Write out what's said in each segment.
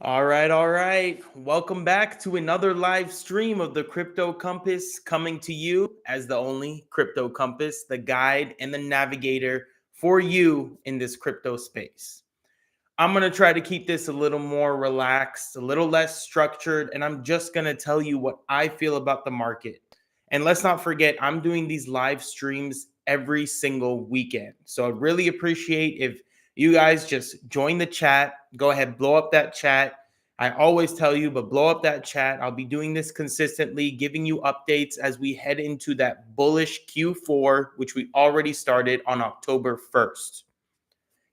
All right, all right. Welcome back to another live stream of the Crypto Compass, coming to you as the only Crypto Compass, the guide and the navigator for you in this crypto space. I'm going to try to keep this a little more relaxed, a little less structured, and I'm just going to tell you what I feel about the market. And let's not forget, I'm doing these live streams every single weekend. So I'd really appreciate if you guys just join the chat. Go ahead, blow up that chat. I always tell you, but blow up that chat. I'll be doing this consistently, giving you updates as we head into that bullish Q4, which we already started on October 1st.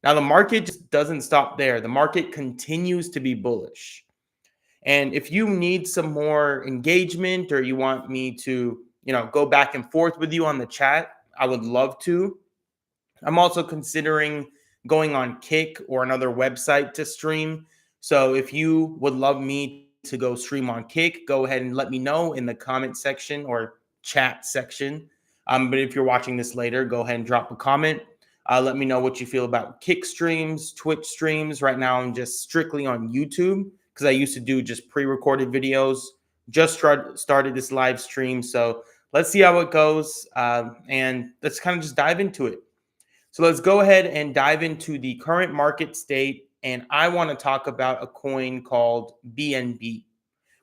Now, the market just doesn't stop there. The market continues to be bullish. And if you need some more engagement or you want me to, go back and forth with you on the chat, I would love to. I'm also considering going on Kick or another website to stream. So if you would love me to go stream on Kick, go ahead and let me know in the comment section or chat section. But if you're watching this later, go ahead and drop a comment. Let me know what you feel about Kick streams, Twitch streams. Right now, I'm just strictly on YouTube because I used to do just pre-recorded videos. Just started this live stream. So let's see how it goes. And let's kind of just dive into it. So let's go ahead and dive into the current market state. And I want to talk about a coin called BNB,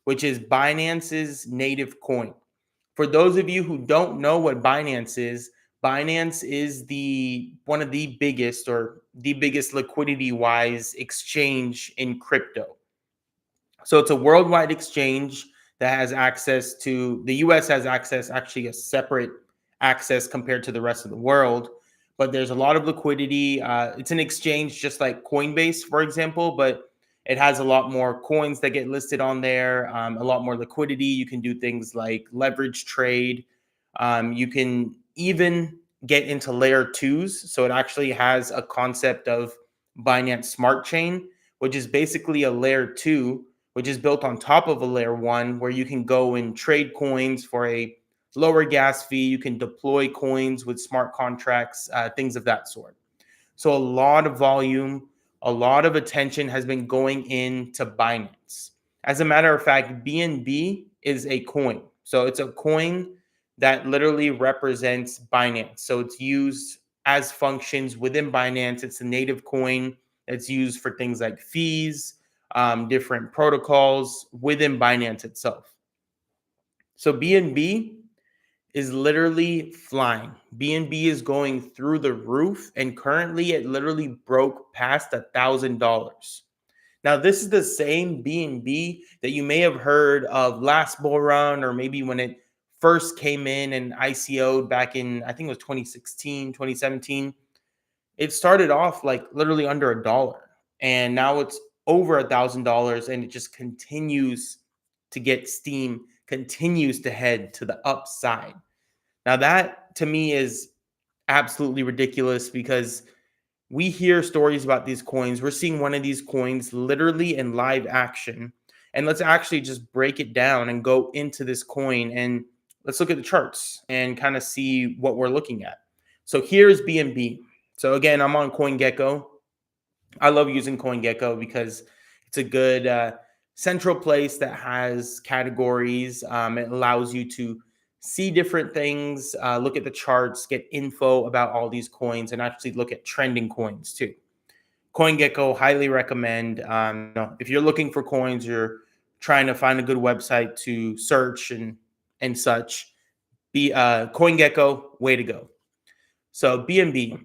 which is Binance's native coin. For those of you who don't know what Binance is the one of the biggest or the biggest liquidity wise exchange in crypto. So it's a worldwide exchange that has access to the US has access, actually a separate access compared to the rest of the world. But there's a lot of liquidity. It's an exchange just like Coinbase, for example, but it has a lot more coins that get listed on there, a lot more liquidity. You can do things like leverage trade. You can even get into layer twos. So it actually has a concept of Binance Smart Chain, which is basically a layer two, which is built on top of a layer one, where you can go and trade coins for a lower gas fee. You can deploy coins with smart contracts, things of that sort. So a lot of volume, a lot of attention has been going into Binance. As a matter of fact, BNB is a coin. So it's a coin that literally represents Binance. So it's used as functions within Binance. It's a native coin that's used for things like fees, different protocols within Binance itself. So BNB is literally flying. BNB is going through the roof, and currently it literally broke past $1,000. Now, this is the same BNB that you may have heard of last bull run, or maybe when it first came in and ICO'd back in, I think it was 2016, 2017. It started off like literally under $1, and now it's over $1,000, and it just continues to get steam, continues to head to the upside. Now, that to me is absolutely ridiculous because we hear stories about these coins. We're seeing one of these coins literally in live action. And let's actually just break it down and go into this coin and let's look at the charts and kind of see what we're looking at. So here's BNB. So again, I'm on CoinGecko. I love using CoinGecko because it's a good central place that has categories. It allows you to see different things, look at the charts, get info about all these coins, and actually look at trending coins too. CoinGecko, highly recommend. If you're looking for coins, you're trying to find a good website to search and such. CoinGecko, way to go. So BNB,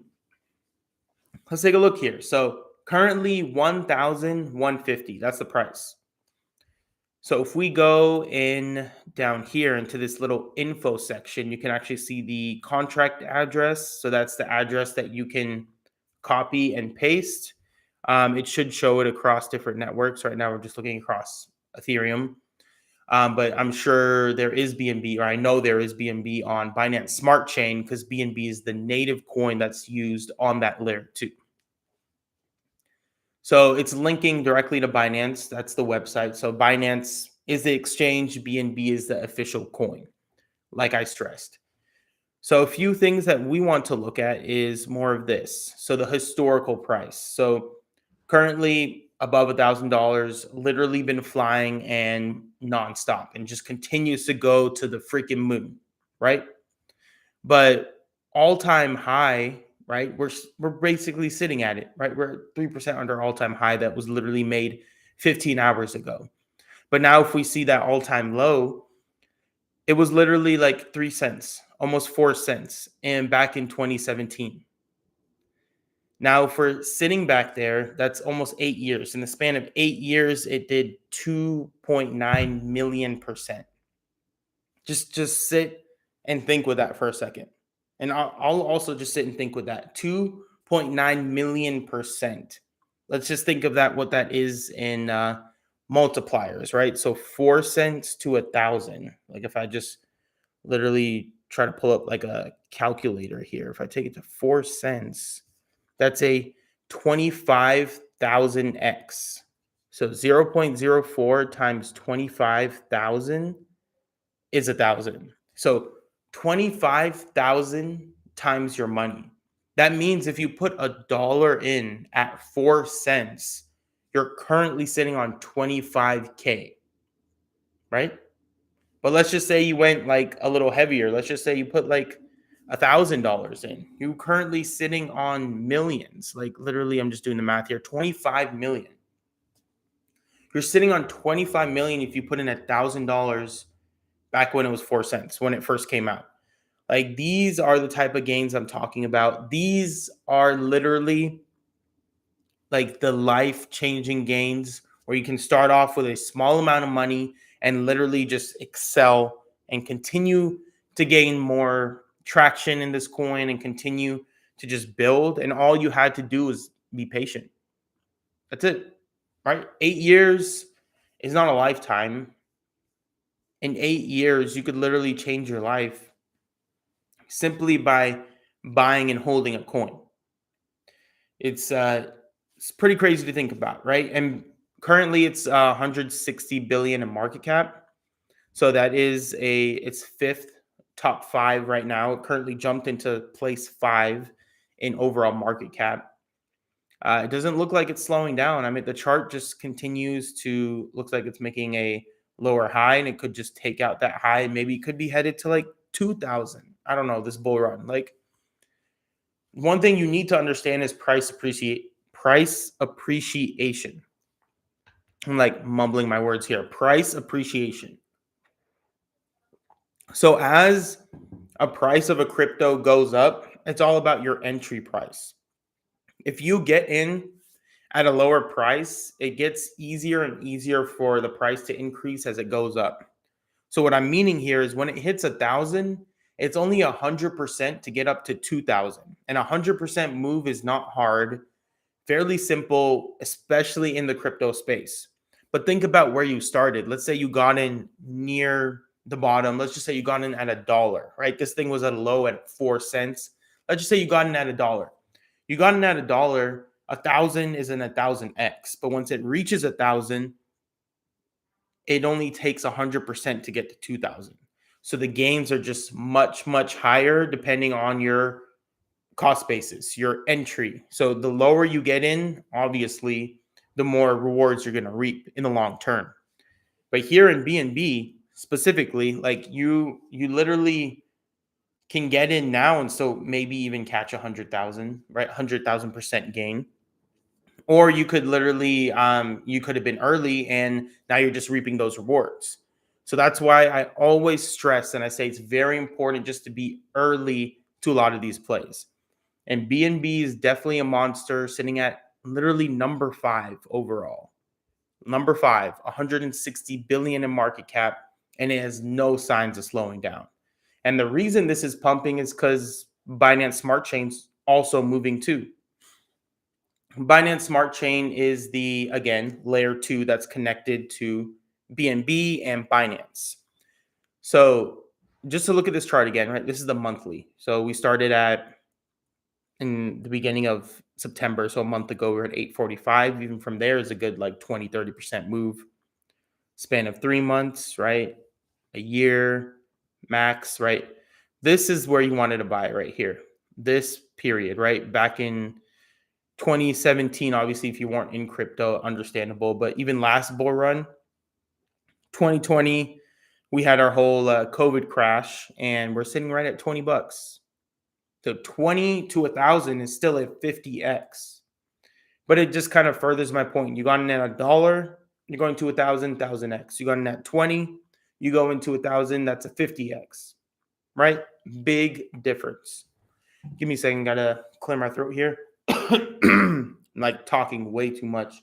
let's take a look here. So currently 1,150. That's the price. So if we go in down here into this little info section, you can actually see the contract address. So that's the address that you can copy and paste. It should show it across different networks. Right now, we're just looking across Ethereum. But I'm sure there is BNB, or I know there is BNB on Binance Smart Chain because BNB is the native coin that's used on that layer too. So it's linking directly to Binance. That's the website. So Binance is the exchange, BNB is the official coin, like I stressed. So a few things that we want to look at is more of this. So the historical price. So currently above $1,000, literally been flying and nonstop and just continues to go to the freaking moon, right? But all-time high, right? We're basically sitting at it, right? We're 3% under all-time high that was literally made 15 hours ago. But now if we see that all-time low, it was literally like 3 cents, almost 4 cents, and back in 2017. Now, for sitting back there, that's almost 8 years. In the span of 8 years, it did 2.9 million%. Just sit and think with that for a second. And I'll also just sit and think with that. 2.9 million%. Let's just think of that, what that is in multipliers, right? So 4 cents to 1,000. Like if I just literally try to pull up like a calculator here, if I take it to 4 cents, that's a 25,000x. So 0.04 times 25,000 is 1,000. So 25,000 times your money. That means if you put $1 in at 4 cents, you're currently sitting on 25K, right? But let's just say you went like a little heavier. Let's just say you put like $1,000 in. You're currently sitting on millions. Like literally, I'm just doing the math here. 25 million. You're sitting on 25 million if you put in $1,000 back when it was 4 cents, when it first came out. Like these are the type of gains I'm talking about. These are literally like the life-changing gains where you can start off with a small amount of money and literally just excel and continue to gain more traction in this coin and continue to just build. And all you had to do is be patient. That's it, right? 8 years is not a lifetime. In 8 years, you could literally change your life simply by buying and holding a coin. It's pretty crazy to think about, right? And currently it's 160 billion in market cap. So that is its fifth top five right now. It currently jumped into place 5 in overall market cap. It doesn't look like it's slowing down. I mean, the chart just continues to looks like it's making a lower high, and it could just take out that high. Maybe it could be headed to like 2,000. I don't know, this bull run. Like one thing you need to understand is price appreciation. I'm like mumbling my words here. Price appreciation. So as a price of a crypto goes up, it's all about your entry price. If you get in at a lower price, it gets easier and easier for the price to increase as it goes up. So what I'm meaning here is when it hits 1,000, it's only 100% to get up to 2,000. And 100% move is not hard, fairly simple, especially in the crypto space. But think about where you started. Let's say you got in near the bottom. Let's just say you got in at $1, right? This thing was at a low at 4 cents. Let's just say you got in at $1. You got in at $1. 1,000 is an 1,000x. But once it reaches 1,000, it only takes 100% to get to 2,000. So the gains are just much, much higher depending on your cost basis, your entry. So the lower you get in, obviously, the more rewards you're going to reap in the long term. But here in BNB specifically, like you literally can get in now and so maybe even catch 100,000, right? 100,000% gain. Or you could literally, you could have been early and now you're just reaping those rewards. So that's why I always stress and I say it's very important just to be early to a lot of these plays. And BNB is definitely a monster, sitting at literally number 5 overall. Number 5, 160 billion in market cap, and it has no signs of slowing down. And the reason this is pumping is because Binance Smart Chain's also moving too. Binance Smart Chain is the, again, layer 2 that's connected to BNB and Binance. So just to look at this chart again, right? This is the monthly. So we started at in the beginning of September. So a month ago, we were at 845. Even from there is a good like 20, 30% move. Span of 3 months, right? A year max, right? This is where you wanted to buy right here. This period, right? Back in 2017, obviously, if you weren't in crypto, understandable. But even last bull run, 2020, we had our whole COVID crash, and we're sitting right at $20. So 20 to 1,000 is still a 50x. But it just kind of furthers my point. You got in at $1, you're going to 1,000x. You got in at 20, you go into 1,000, that's a 50x, right? Big difference. Give me a second, gotta clear my throat here. Like talking way too much.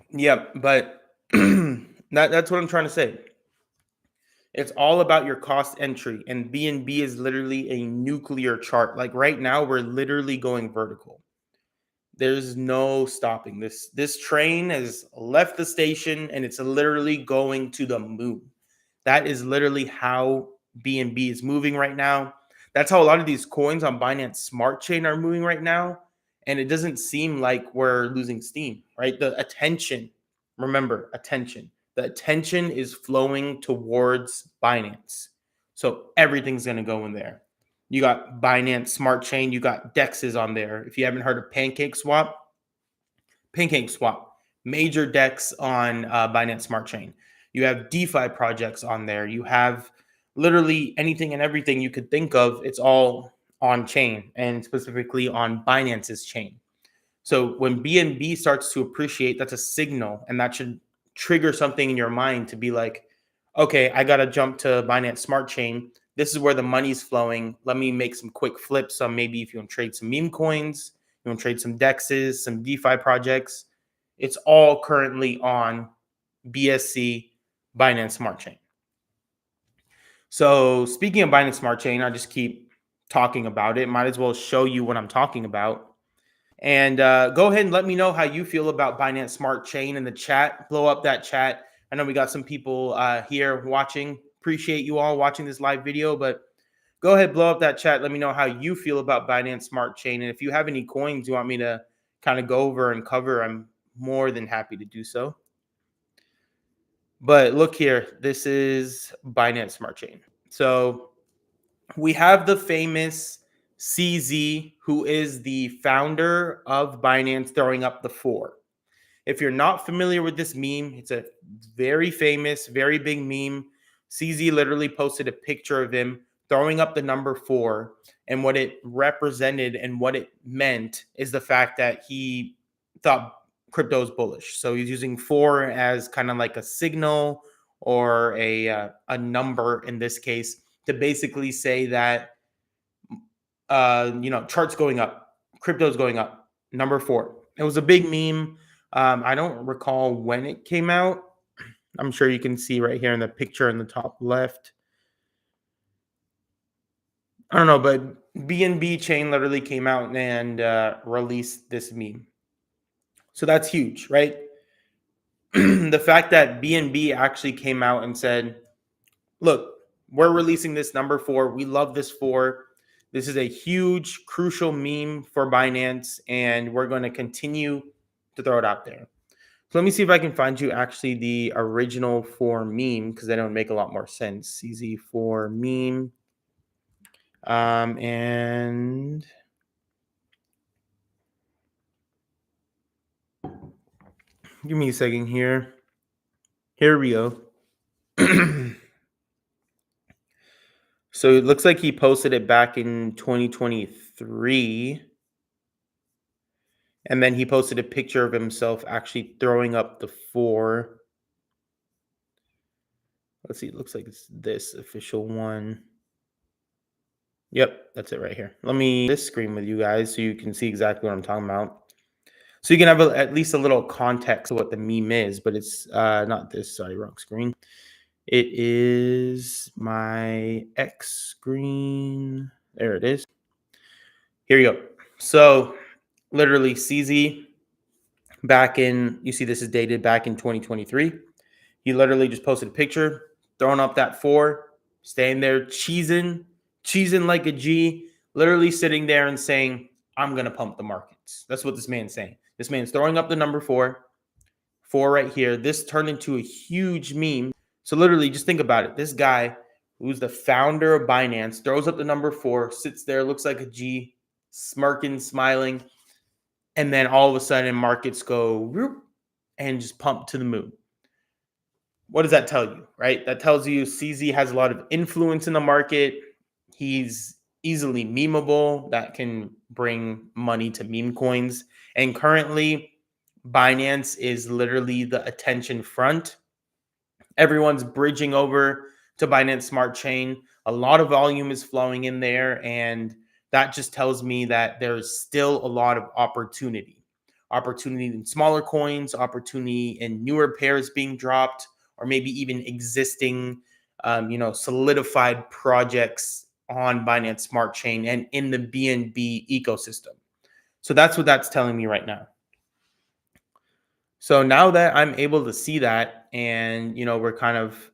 Yep, but that's what I'm trying to say. It's all about your cost entry, and BNB is literally a nuclear chart. Like right now, we're literally going vertical. There's no stopping this. This train has left the station, and it's literally going to the moon. That is literally how BNB is moving right now. That's how a lot of these coins on Binance Smart Chain are moving right now. And it doesn't seem like we're losing steam, right? The attention, remember, attention. The attention is flowing towards Binance. So everything's going to go in there. You got Binance Smart Chain, you got DEXs on there. If you haven't heard of Pancake Swap, major DEX on Binance Smart Chain. You have DeFi projects on there. You have literally anything and everything you could think of. It's all on chain, and specifically on Binance's chain. So when BNB starts to appreciate, that's a signal, and that should trigger something in your mind to be like, okay, I got to jump to Binance Smart Chain. This is where the money's flowing. Let me make some quick flips on maybe if you want to trade some meme coins, you want to trade some DEXs, some DeFi projects. It's all currently on BSC, Binance Smart Chain. So speaking of Binance Smart Chain, I just keep talking about it. Might as well show you what I'm talking about. And go ahead and let me know how you feel about Binance Smart Chain in the chat. Blow up that chat. I know we got some people here watching. Appreciate you all watching this live video, but go ahead, blow up that chat. Let me know how you feel about Binance Smart Chain. And if you have any coins you want me to kind of go over and cover, I'm more than happy to do so. But look here, this is Binance Smart Chain. So we have the famous CZ, who is the founder of Binance, throwing up the 4. If you're not familiar with this meme, it's a very famous, very big meme. CZ literally posted a picture of him throwing up the number 4. And what it represented and what it meant is the fact that he thought crypto is bullish. So he's using 4 as kind of like a signal or a number in this case to basically say that, charts going up, crypto's going up, number 4. It was a big meme. I don't recall when it came out. I'm sure you can see right here in the picture in the top left. I don't know, but BNB chain literally came out and released this meme. So that's huge, right? The fact that BNB actually came out and said, look, we're releasing this number 4. We love this 4. This is a huge, crucial meme for Binance, and we're going to continue to throw it out there. So let me see if I can find you actually the original 4 meme, because then it would make a lot more sense. CZ4 meme. And give me a second here. Here we go. So it looks like he posted it back in 2023. And then he posted a picture of himself actually throwing up the 4. Let's see. It looks like it's this official one. Yep, that's it right here. Let me this screen with you guys so you can see exactly what I'm talking about. So you can have at least a little context of what the meme is, but it's not this. Sorry, wrong screen. It is my X screen. There it is. Here you go. So literally CZ back in, you see this is dated back in 2023. He literally just posted a picture, throwing up that 4, staying there, cheesing like a G, literally sitting there and saying, I'm going to pump the markets. That's what this man's saying. This man's throwing up the number 4 right here. This turned into a huge meme. So literally just think about it. This guy who's the founder of Binance, throws up the number 4, sits there, looks like a G, smirking, smiling, and then all of a sudden markets go whoop, and just pump to the moon. What does that tell you, right? That tells you CZ has a lot of influence in the market. He's easily memeable. That can bring money to meme coins. And currently, Binance is literally the attention front. Everyone's bridging over to Binance Smart Chain. A lot of volume is flowing in there, and that just tells me that there's still a lot of opportunity. Opportunity in smaller coins, opportunity in newer pairs being dropped, or maybe even existing, solidified projects on Binance Smart Chain and in the BNB ecosystem. So that's what that's telling me right now. So now that I'm able to see that, and we're kind of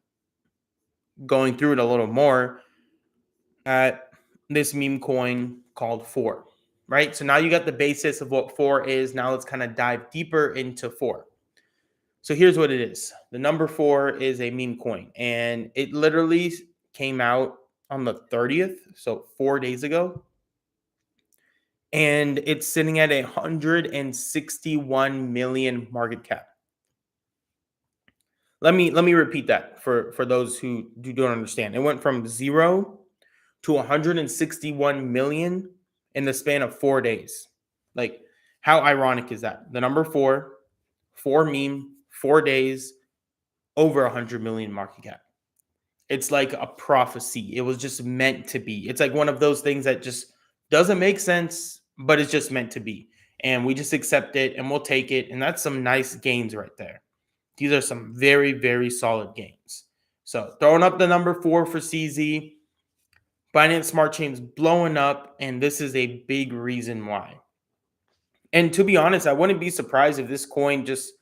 going through it a little more at this meme coin called 4, right? So now you got the basis of what 4 is. Now let's kind of dive deeper into 4. So here's what it is. The number 4 is a meme coin, and it literally came out on the 30th, so 4 days ago. And it's sitting at 161 million market cap. Let me repeat that for those who don't understand. It went from 0 to 161 million in the span of 4 days. Like, how ironic is that? The number 4 meme, 4 days, over 100 million market cap. It's like a prophecy. It was just meant to be. It's like one of those things that just doesn't make sense, but it's just meant to be. And we just accept it and we'll take it. And that's some nice gains right there. These are some very, very solid gains. So throwing up the number 4 for CZ. Binance Smart Chain's blowing up, and this is a big reason why. And to be honest, I wouldn't be surprised if this coin just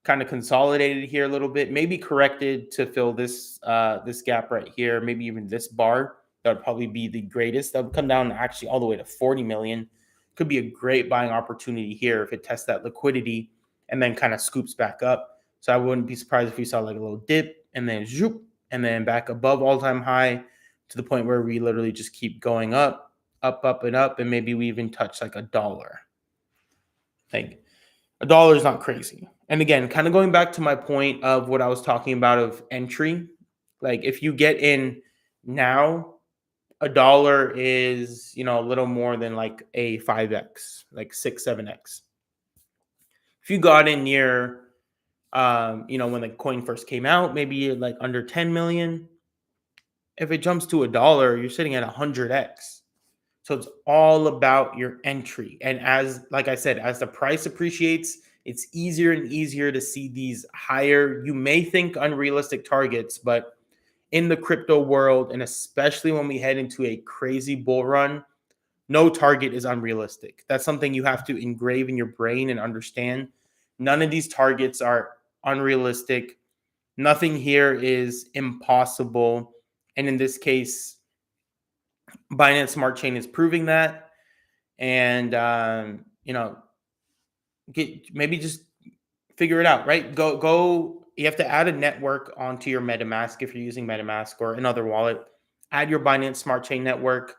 kind of consolidated here a little bit, maybe corrected to fill this this gap right here, maybe even this bar. That would probably be the greatest. That would come down actually all the way to 40 million. Could be a great buying opportunity here if it tests that liquidity and then kind of scoops back up. So I wouldn't be surprised if we saw like a little dip and then zoop, and then back above all-time high to the point where we literally just keep going up, up, and up, and maybe we even touch like $1. Like $1 is not crazy. And again, kind of going back to my point of what I was talking about of entry, like if you get in now, $1 is, a little more than like a 5x, like 6, 7x. If you got in near, when the coin first came out, maybe like under 10 million, if it jumps to $1, you're sitting at 100x. So it's all about your entry. And like I said, as the price appreciates, it's easier and easier to see these higher, you may think unrealistic targets, but in the crypto world, and especially when we head into a crazy bull run, no target is unrealistic. That's something you have to engrave in your brain and understand. None of these targets are unrealistic. Nothing here is impossible. And in this case, Binance Smart Chain is proving that. And, maybe just figure it out, right? Go. You have to add a network onto your MetaMask if you're using MetaMask or another wallet. Add your Binance Smart Chain network.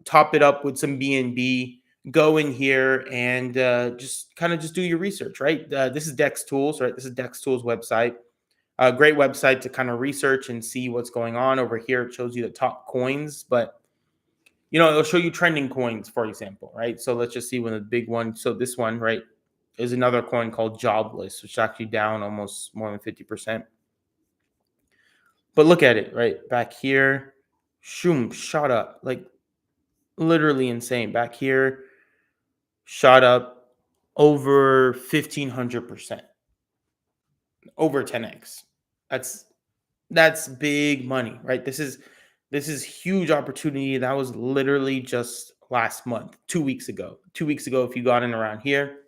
Top it up with some BNB. Go in here and just do your research, right? This is Dex Tools, right? This is Dex Tools website. A great website to kind of research and see what's going on. Over here, it shows you the top coins, but it'll show you trending coins, for example, right? So let's just see when the big one. So this one, right, is another coin called Jobless, which is actually down almost more than 50%. But look at it, right? Back here, shoom, shot up, like literally insane. Back here, shot up over 1,500%, over 10x. That's big money, right? This is huge opportunity. That was literally just last month, 2 weeks ago. 2 weeks ago, if you got in around here,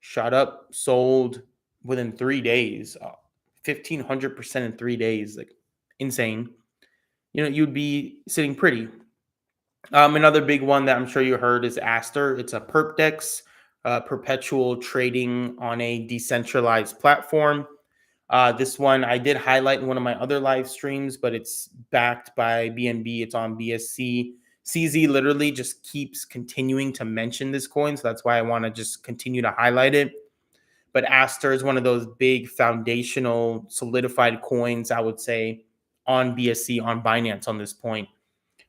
shot up, sold within 3 days, 1,500% in 3 days, like insane. You'd be sitting pretty. Another big one that I'm sure you heard is Aster. It's a perp dex, perpetual trading on a decentralized platform. This one I did highlight in one of my other live streams, but it's backed by BNB. It's on BSC. CZ literally just keeps continuing to mention this coin, so that's why I want to just continue to highlight it. But Aster is one of those big foundational solidified coins, I would say, on BSC, on Binance on this point.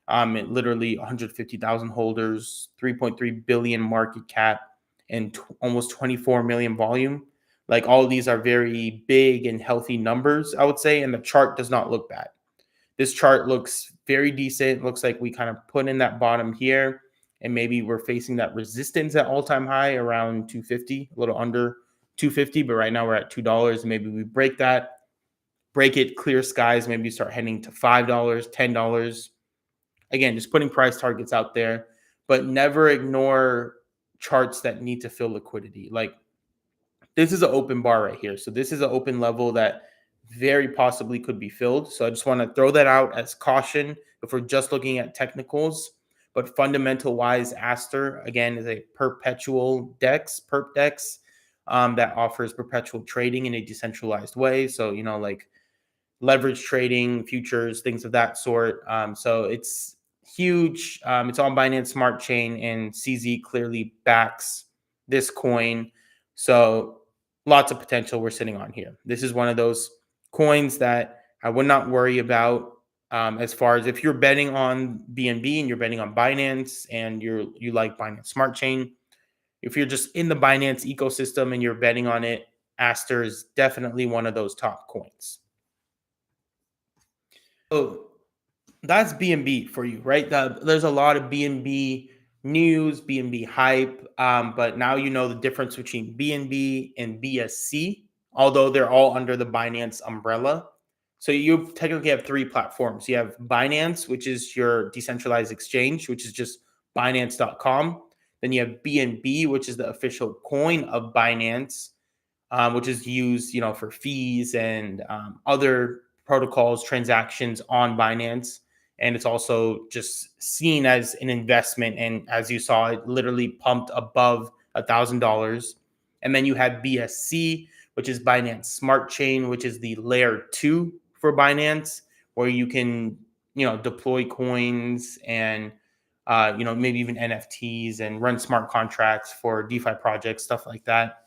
It literally 150,000 holders, 3.3 billion market cap, and almost 24 million volume. Like, all of these are very big and healthy numbers, I would say, and the chart does not look bad. This chart looks very decent. Looks like we kind of put in that bottom here, and maybe we're facing that resistance at all-time high around 250, a little under 250, but right now we're at $2. Maybe we break that, break it, clear skies, maybe start heading to $5, $10. Again, just putting price targets out there, but never ignore charts that need to fill liquidity. Like, this is an open bar right here. So this is an open level that very possibly could be filled. So I just want to throw that out as caution if we're just looking at technicals. But fundamental wise, Aster, again, is a perpetual DEX, perp DEX, that offers perpetual trading in a decentralized way. So, like leverage trading, futures, things of that sort. So it's huge. It's on Binance Smart Chain, and CZ clearly backs this coin. So lots of potential we're sitting on here. This is one of those coins that I would not worry about, as far as if you're betting on BNB and you're betting on Binance and you like Binance Smart Chain. If you're just in the Binance ecosystem and you're betting on it, Aster is definitely one of those top coins. So that's BNB for you, right? There's a lot of BNB news, BNB hype, but now you know the difference between BNB and BSC, although they're all under the Binance umbrella. So you technically have three platforms. You have Binance, which is your decentralized exchange, which is just Binance.com. Then you have BNB, which is the official coin of Binance, which is used, for fees and other protocols, transactions on Binance. And it's also just seen as an investment. And as you saw, it literally pumped above $1,000. And then you have BSC, which is Binance Smart Chain, which is the layer 2 for Binance, where you can, deploy coins and, maybe even NFTs and run smart contracts for DeFi projects, stuff like that.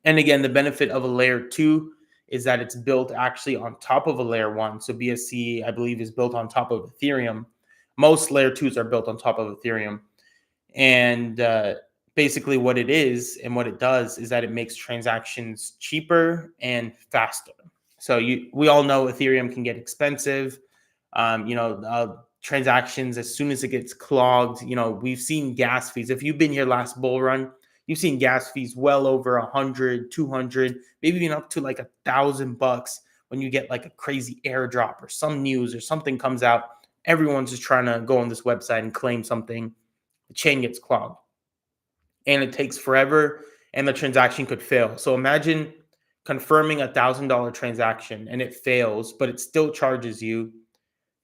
And again, the benefit of a layer 2 is that it's built actually on top of a layer 1. So BSC, I believe, is built on top of Ethereum. Most layer 2s are built on top of Ethereum. And basically what it is and what it does is that it makes transactions cheaper and faster. So we all know Ethereum can get expensive. Transactions, as soon as it gets clogged, we've seen gas fees. If you've been here last bull run, you've seen gas fees well over 100, 200, maybe even up to like $1,000 when you get like a crazy airdrop or some news or something comes out. Everyone's just trying to go on this website and claim something. The chain gets clogged and it takes forever and the transaction could fail. So imagine confirming $1,000 transaction and it fails, but it still charges you.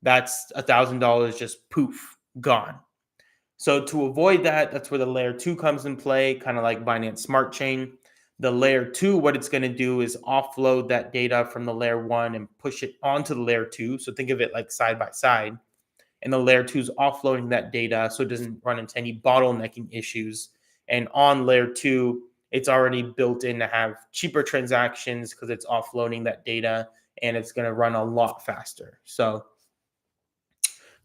That's $1,000 just poof, gone. So to avoid that, that's where the layer 2 comes in play, kind of like Binance Smart Chain. The layer 2, what it's going to do is offload that data from the layer 1 and push it onto the layer 2. So think of it like side by side. And the layer 2 is offloading that data so it doesn't run into any bottlenecking issues. And on layer 2, it's already built in to have cheaper transactions because it's offloading that data and it's going to run a lot faster. So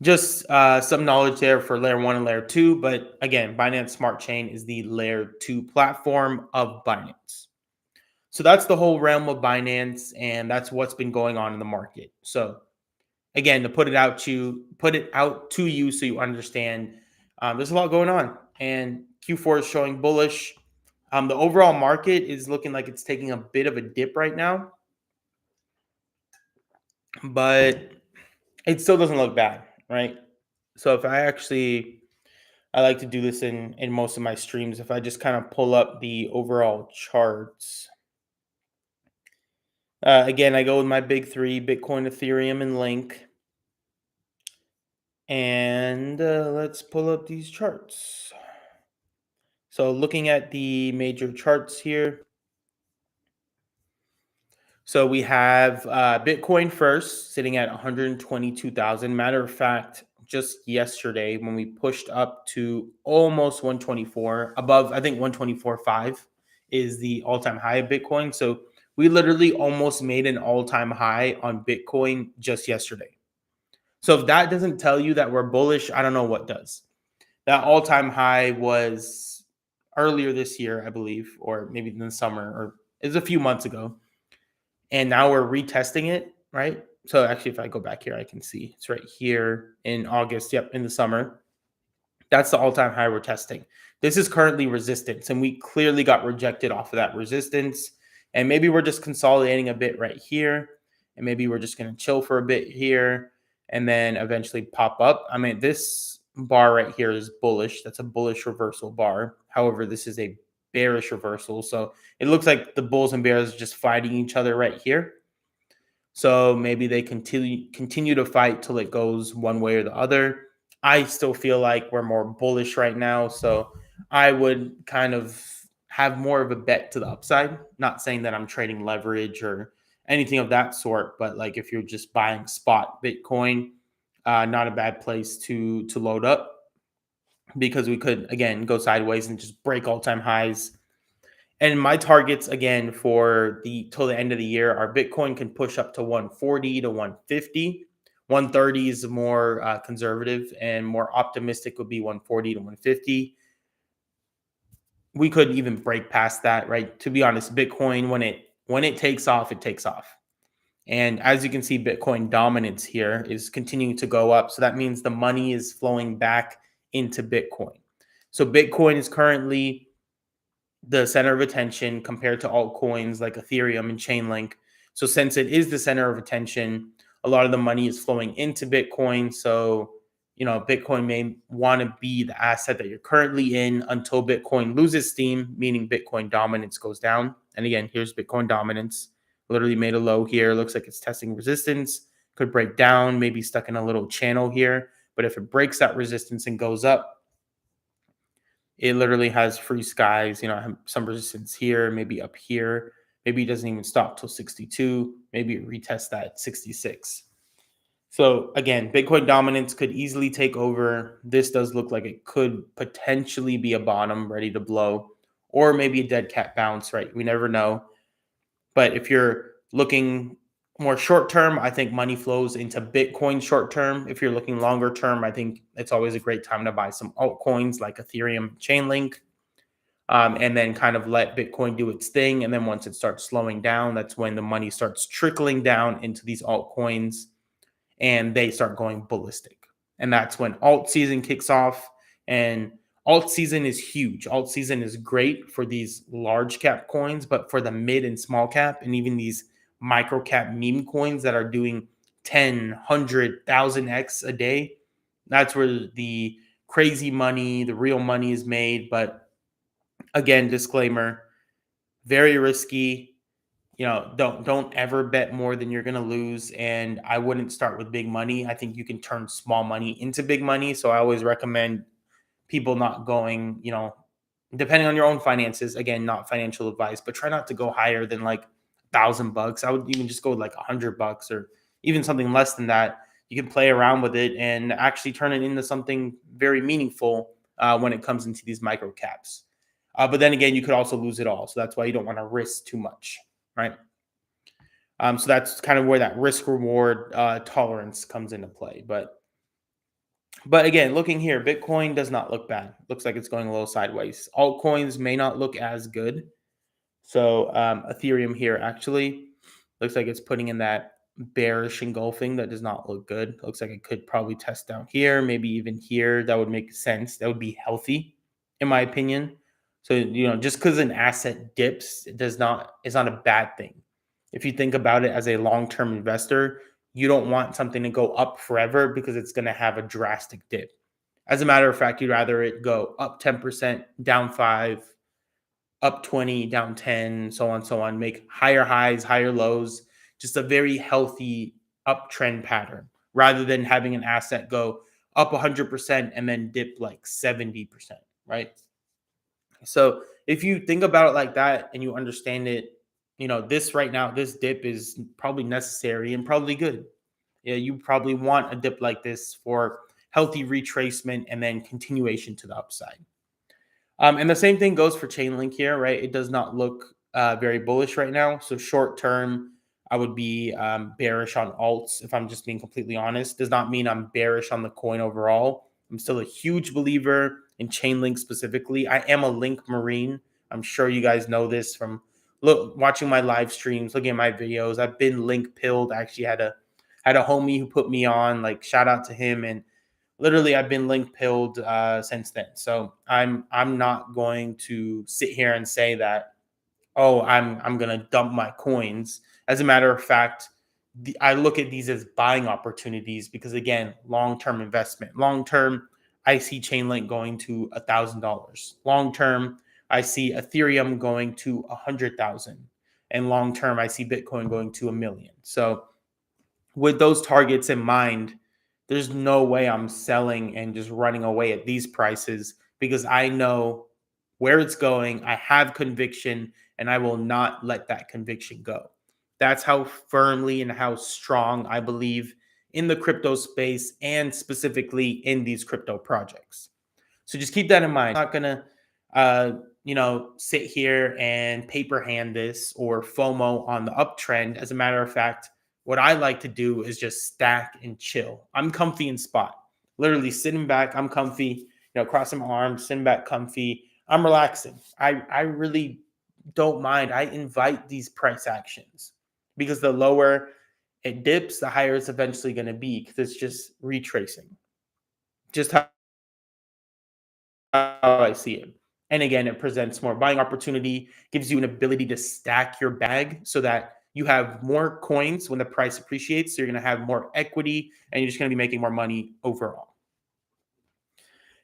just some knowledge there for layer 1 and layer 2. But again, Binance Smart Chain is the layer 2 platform of Binance. So that's the whole realm of Binance, and that's what's been going on in the market. So again, to put it out to you so you understand, there's a lot going on, and Q4 is showing bullish. The overall market is looking like it's taking a bit of a dip right now, but it still doesn't look bad, right? So if I like to do this in most of my streams. If I just kind of pull up the overall charts, again, I go with my big three: Bitcoin, Ethereum, and Link. And let's pull up these charts. So looking at the major charts here, So we have Bitcoin first, sitting at 122,000. Matter of fact, just yesterday when we pushed up to almost 124, above, I think 124.5 is the all-time high of Bitcoin. So we literally almost made an all-time high on Bitcoin just yesterday. So if that doesn't tell you that we're bullish, I don't know what does. That all-time high was earlier this year, I believe, or maybe in the summer, or it was a few months ago. And now we're retesting it, right? So actually, if I go back here, I can see it's right here in August. Yep, in the summer. That's the all-time high we're testing. This is currently resistance, and we clearly got rejected off of that resistance. And maybe we're just consolidating a bit right here, and maybe we're just going to chill for a bit here, and then eventually pop up. I mean, this bar right here is bullish. That's a bullish reversal bar. However, this is a bearish reversal. So it looks like the bulls and bears are just fighting each other right here. So maybe they continue to fight till it goes one way or the other. I still feel like we're more bullish right now, so I would kind of have more of a bet to the upside. Not saying that I'm trading leverage or anything of that sort, but like if you're just buying spot Bitcoin, not a bad place to load up, because we could again go sideways and just break all-time highs. And my targets again for the till the end of the year are Bitcoin can push up to 140 to 150. 130 is more conservative, and more optimistic would be 140 to 150. We could even break past that, right? To be honest, Bitcoin when it takes off, it takes off. And as you can see, Bitcoin dominance here is continuing to go up. So that means the money is flowing back into Bitcoin. So Bitcoin is currently the center of attention compared to altcoins like Ethereum and Chainlink. So since it is the center of attention, a lot of the money is flowing into Bitcoin. So, Bitcoin may want to be the asset that you're currently in until Bitcoin loses steam, meaning Bitcoin dominance goes down. And again, here's Bitcoin dominance. Literally made a low here. Looks like it's testing resistance. Could break down, maybe stuck in a little channel here. But if it breaks that resistance and goes up, it literally has free skies, some resistance here, maybe up here. Maybe it doesn't even stop till 62. Maybe it retests that 66. So again, Bitcoin dominance could easily take over. This does look like it could potentially be a bottom ready to blow, or maybe a dead cat bounce, right? We never know. But if you're looking more short term, I think money flows into Bitcoin short term. If you're looking longer term, I think it's always a great time to buy some altcoins like Ethereum, Chainlink, and then kind of let Bitcoin do its thing. And then once it starts slowing down, that's when the money starts trickling down into these altcoins and they start going ballistic. And that's when alt season kicks off. And alt season is huge. Alt season is great for these large cap coins, but for the mid and small cap and even these micro cap meme coins that are doing 10, 100,000x a day, that's where the crazy money, the real money is made. But again, disclaimer, very risky. Don't ever bet more than you're going to lose, and I wouldn't start with big money. I think you can turn small money into big money, so I always recommend people not going, depending on your own finances, again, not financial advice, but try not to go higher than like $1,000. I would even just go like $100 or even something less than that. You can play around with it and actually turn it into something very meaningful when it comes into these micro caps. But then again, you could also lose it all, so that's why you don't want to risk too much, right? So that's kind of where that risk reward tolerance comes into play. But again, looking here, Bitcoin does not look bad. Looks like it's going a little sideways. Altcoins may not look as good. So Ethereum here actually looks like it's putting in that bearish engulfing that does not look good. Looks like it could probably test down here, maybe even here. That would make sense. That would be healthy, in my opinion. So just because an asset dips, it's not a bad thing. If you think about it as a long-term investor, you don't want something to go up forever because it's going to have a drastic dip. As a matter of fact, you'd rather it go up 10%, down 5, up 20, down 10, so on, make higher highs, higher lows, just a very healthy uptrend pattern rather than having an asset go up 100% and then dip like 70%, right? So if you think about it like that and you understand it this right now, this dip is probably necessary and probably good. Yeah, you probably want a dip like this for healthy retracement and then continuation to the upside. And the same thing goes for Chainlink here, right? It does not look very bullish right now. So short term, I would be bearish on alts if I'm just being completely honest. Does not mean I'm bearish on the coin overall. I'm still a huge believer in Chainlink specifically. I am a Link Marine. I'm sure you guys know this from watching my live streams, looking at my videos. I've been Link pilled. I actually had a homie who put me on. Like shout out to him, and literally I've been link pilled since then. So I'm not going to sit here and say that, oh, I'm gonna dump my coins. As a matter of fact, I look at these as buying opportunities because again, long-term investment. Long-term, I see Chainlink going to $1,000. Long-term, I see Ethereum going to 100,000. And long-term, I see Bitcoin going to 1 million. So with those targets in mind, there's no way I'm selling and just running away at these prices because I know where it's going. I have conviction and I will not let that conviction go. That's how firmly and how strong I believe in the crypto space and specifically in these crypto projects. So just keep that in mind. I'm not gonna, sit here and paper hand this or FOMO on the uptrend. As a matter of fact, what I like to do is just stack and chill. I'm comfy in spot, literally sitting back. I'm comfy, crossing my arms, sitting back, comfy. I'm relaxing. I really don't mind. I invite these price actions because the lower it dips, the higher it's eventually going to be because it's just retracing. Just how I see it. And again, it presents more buying opportunity, gives you an ability to stack your bag so that you have more coins when the price appreciates. So you're going to have more equity and you're just going to be making more money overall.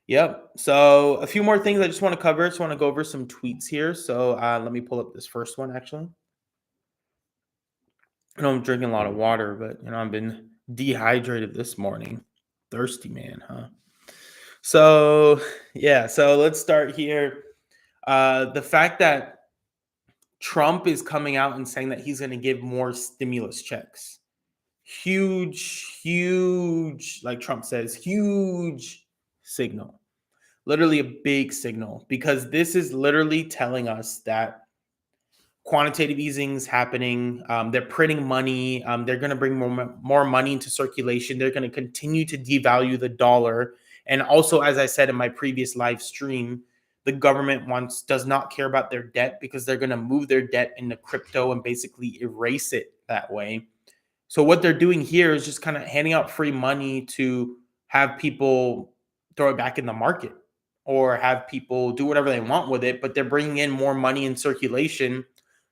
Yep. So a few more things I just want to cover. Just want to go over some tweets here. So let me pull up this first one actually. I know I'm drinking a lot of water, but I've been dehydrated this morning. Thirsty man, huh? So yeah, so let's start here. The fact that Trump is coming out and saying that he's going to give more stimulus checks. Huge, like Trump says, huge signal. Literally a big signal because this is literally telling us that quantitative easing is happening. They're printing money. They're going to bring more money into circulation. They're going to continue to devalue the dollar. And also, as I said in my previous live stream, the government does not care about their debt because they're going to move their debt into crypto and basically erase it that way. So what they're doing here is just kind of handing out free money to have people throw it back in the market or have people do whatever they want with it, but they're bringing in more money in circulation,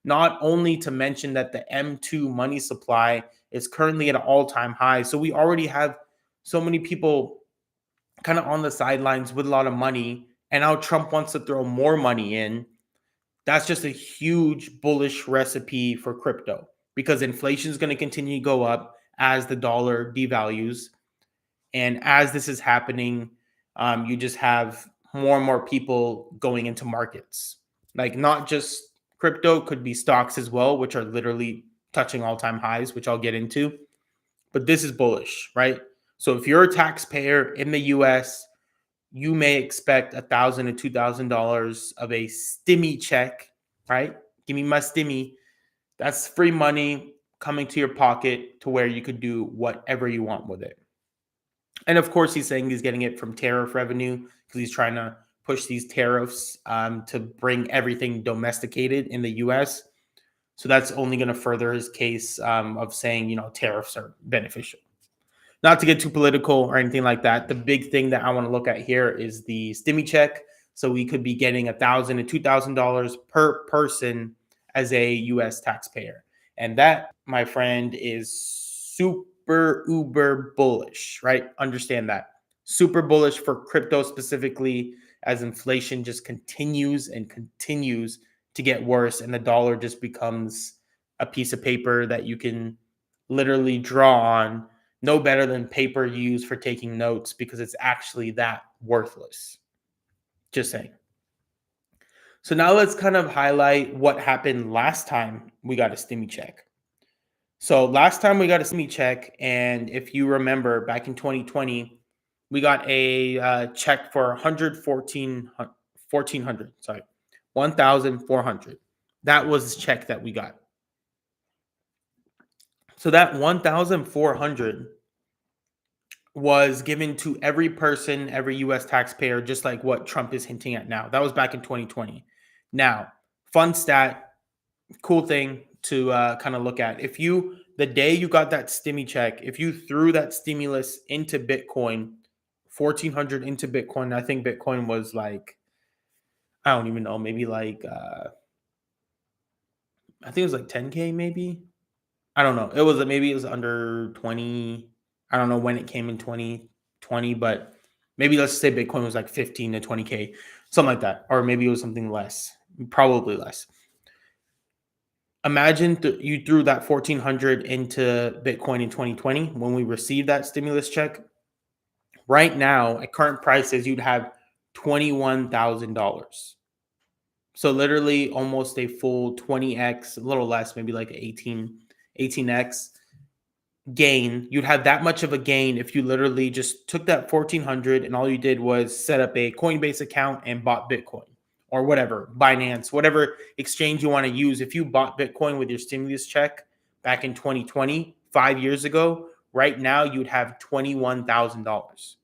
not only to mention that the M2 money supply is currently at an all-time high. So we already have so many people kind of on the sidelines with a lot of money, and now Trump wants to throw more money in. That's just a huge bullish recipe for crypto because inflation is going to continue to go up as the dollar devalues. And as this is happening, you just have more and more people going into markets. Like not just crypto, could be stocks as well, which are literally touching all-time highs, which I'll get into. But this is bullish, right? So if you're a taxpayer in the US, you may expect $1,000 to $2,000 of a stimmy check, right? Give me my stimmy. That's free money coming to your pocket to where you could do whatever you want with it. And of course, he's saying he's getting it from tariff revenue because he's trying to push these tariffs to bring everything domesticated in the US. So that's only going to further his case of saying, tariffs are beneficial. Not to get too political or anything like that. The big thing that I want to look at here is the stimmy check. So we could be getting $1,000 to $2,000 per person as a U.S. taxpayer, and that, my friend, is super uber bullish, right? Understand that. Super bullish for crypto specifically, as inflation just continues and continues to get worse, and the dollar just becomes a piece of paper that you can literally draw on, no better than paper used for taking notes because it's actually that worthless. Just saying. So now let's kind of highlight what happened last time we got a stimmy check. So last time we got a stimmy check, and if you remember back in 2020, we got a check for 11400, sorry, 1,400. That was the check that we got. So that 1,400 was given to every person, every US taxpayer, just like what Trump is hinting at now. That was back in 2020. Now, fun stat, cool thing to kind of look at. If you, the day you got that stimmy check, if you threw that stimulus into Bitcoin, 1,400 into Bitcoin, I think Bitcoin was like, I don't even know, maybe like, I think it was like 10K maybe. I don't know. Maybe it was under 20. I don't know when it came in 2020, but maybe let's say Bitcoin was like 15 to 20K, something like that. Or maybe it was something less, probably less. Imagine you threw that 1,400 into Bitcoin in 2020 when we received that stimulus check. Right now, at current prices, you'd have $21,000. So literally almost a full 20x, a little less, maybe like 18x gain. You'd have that much of a gain if you literally just took that 1,400 and all you did was set up a Coinbase account and bought Bitcoin or whatever, Binance, whatever exchange you want to use. If you bought Bitcoin with your stimulus check back in 2020, 5 years ago, right now you'd have $21,000.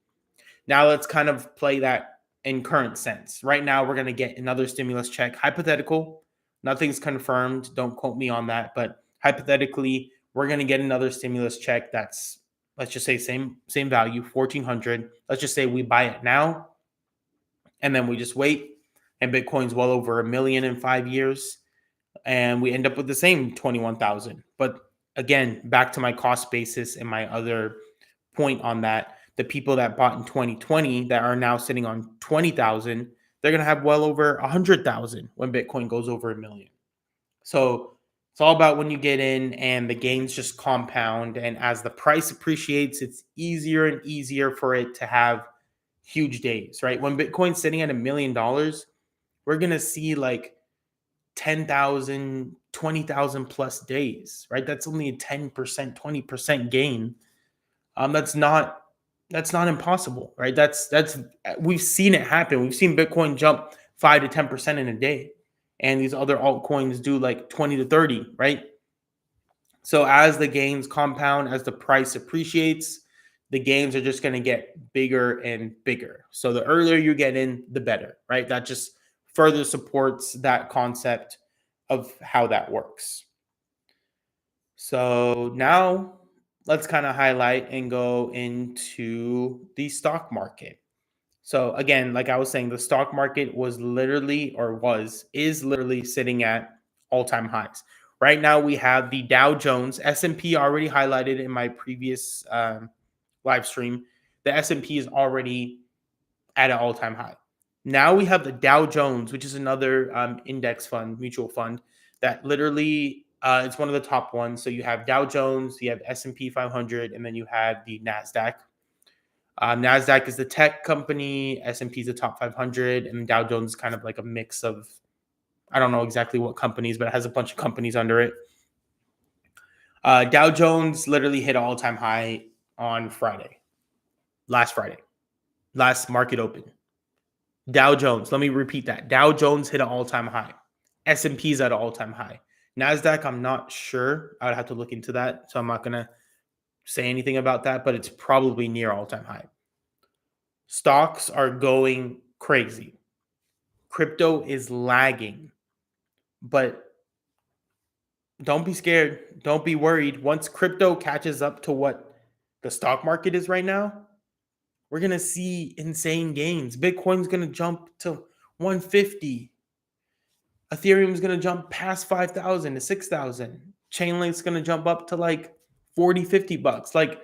Now let's kind of play that in current sense. Right now we're going to get another stimulus check. Hypothetical, nothing's confirmed. Don't quote me on that, but hypothetically, we're going to get another stimulus check that's, let's just say same value, 1,400. Let's just say we buy it now and then we just wait, and Bitcoin's well over 1 million in 5 years, and we end up with the same 21,000. But again, back to my cost basis and my other point on that, the people that bought in 2020 that are now sitting on 20,000, they're going to have well over 100,000 when Bitcoin goes over 1 million. So it's all about when you get in and the gains just compound. And as the price appreciates, it's easier and easier for it to have huge days, right? When Bitcoin's sitting at $1 million, we're going to see like 10,000, 20,000 plus days, right? That's only a 10%, 20% gain. That's not impossible, right? That's we've seen it happen. We've seen Bitcoin jump 5 to 10% in a day, and these other altcoins do like 20 to 30, right? So as the gains compound, as the price appreciates, the gains are just going to get bigger and bigger. So the earlier you get in, the better, right? That just further supports that concept of how that works. So now let's kind of highlight and go into the stock market. So again, like I was saying, the stock market is literally sitting at all-time highs. Right now we have the Dow Jones, S&P already highlighted in my previous live stream. The S&P is already at an all-time high. Now we have the Dow Jones, which is another index fund, mutual fund, that literally it's one of the top ones. So you have Dow Jones, you have S&P 500, and then you have the NASDAQ. NASDAQ is the tech company, S&P is the top 500, and Dow Jones is kind of like a mix of, I don't know exactly what companies, but it has a bunch of companies under it. Dow Jones literally hit an all-time high on last market open. Dow Jones, let me repeat that. Dow Jones hit an all-time high. S&P is at an all-time high. NASDAQ, I'm not sure. I would have to look into that, so I'm not going to say anything about that, but it's probably near all-time high. Stocks are going crazy. Crypto is lagging, but don't be scared. Don't be worried. Once crypto catches up to what the stock market is right now, we're going to see insane gains. Bitcoin's going to jump to 150. Ethereum is going to jump past 5,000 to 6,000. Chainlink's going to jump up to like 40, 50 bucks. Like,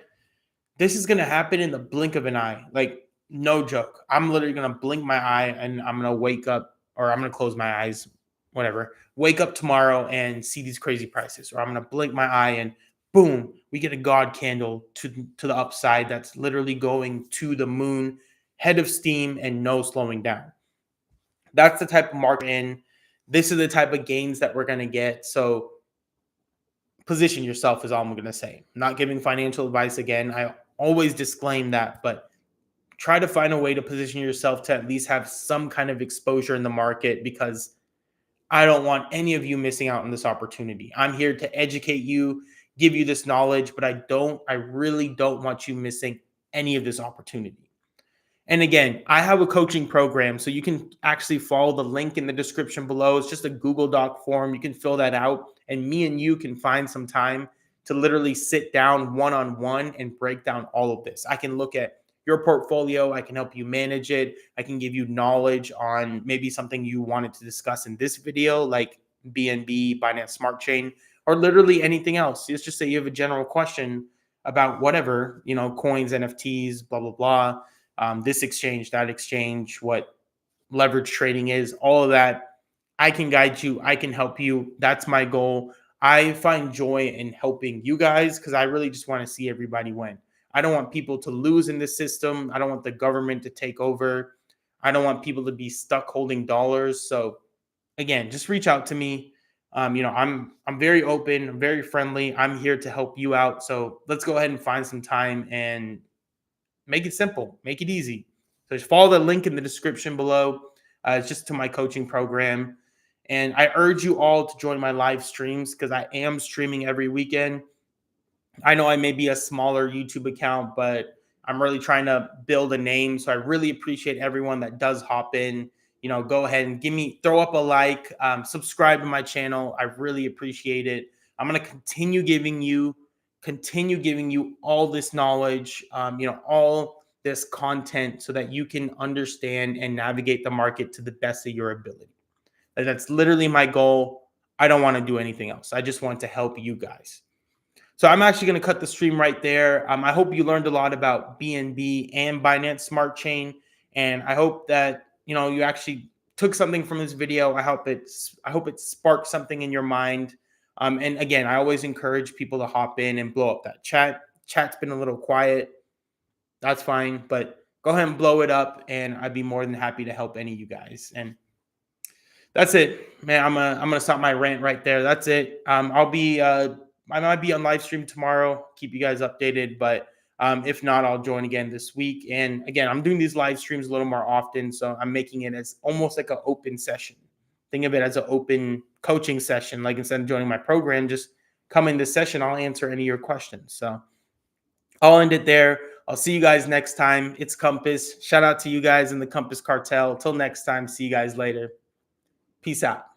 this is going to happen in the blink of an eye. Like, no joke. I'm literally going to blink my eye and I'm going to wake up, or I'm going to close my eyes, whatever. Wake up tomorrow and see these crazy prices. Or I'm going to blink my eye and boom, we get a God candle to the upside that's literally going to the moon, head of steam, and no slowing down. That's the type of market we're in. This is the type of gains that we're going to get. So position yourself is all I'm going to say. I'm not giving financial advice again. I always disclaim that, but try to find a way to position yourself to at least have some kind of exposure in the market, because I don't want any of you missing out on this opportunity. I'm here to educate you, give you this knowledge, but I really don't want you missing any of this opportunity. And again, I have a coaching program, so you can actually follow the link in the description below. It's just a Google Doc form. You can fill that out, and me and you can find some time to literally sit down one-on-one and break down all of this. I can look at your portfolio. I can help you manage it. I can give you knowledge on maybe something you wanted to discuss in this video, like BNB, Binance Smart Chain, or literally anything else. Let's just say you have a general question about whatever, coins, NFTs, blah, blah, blah, this exchange, that exchange, what leverage trading is, all of that. I can guide you. I can help you. That's my goal. I find joy in helping you guys because I really just want to see everybody win. I don't want people to lose in this system. I don't want the government to take over. I don't want people to be stuck holding dollars. So again, just reach out to me. I'm very open. I'm very friendly. I'm here to help you out. So let's go ahead and find some time and make it simple, make it easy. So just follow the link in the description below. It's just to my coaching program. And I urge you all to join my live streams because I am streaming every weekend. I know I may be a smaller YouTube account, but I'm really trying to build a name. So I really appreciate everyone that does hop in. Go ahead and throw up a like, subscribe to my channel. I really appreciate it. I'm going to continue giving you all this knowledge, all this content so that you can understand and navigate the market to the best of your ability. That's literally my goal. I don't want to do anything else. I just want to help you guys. So I'm actually going to cut the stream right there. I hope you learned a lot about BNB and Binance Smart Chain, and I hope that you actually took something from this video. I hope it sparked something in your mind. And again, I always encourage people to hop in and blow up that chat. Chat's been a little quiet. That's fine, but go ahead and blow it up, and I'd be more than happy to help any of you guys. And that's it, man. I'm gonna stop my rant right there. That's it. I might be on live stream tomorrow. Keep you guys updated, but if not, I'll join again this week. And again, I'm doing these live streams a little more often, so I'm making it as almost like an open session. Think of it as an open coaching session. Like instead of joining my program, just come in this session. I'll answer any of your questions. So I'll end it there. I'll see you guys next time. It's Compass. Shout out to you guys in the Compass Cartel. Till next time, see you guys later. Peace out.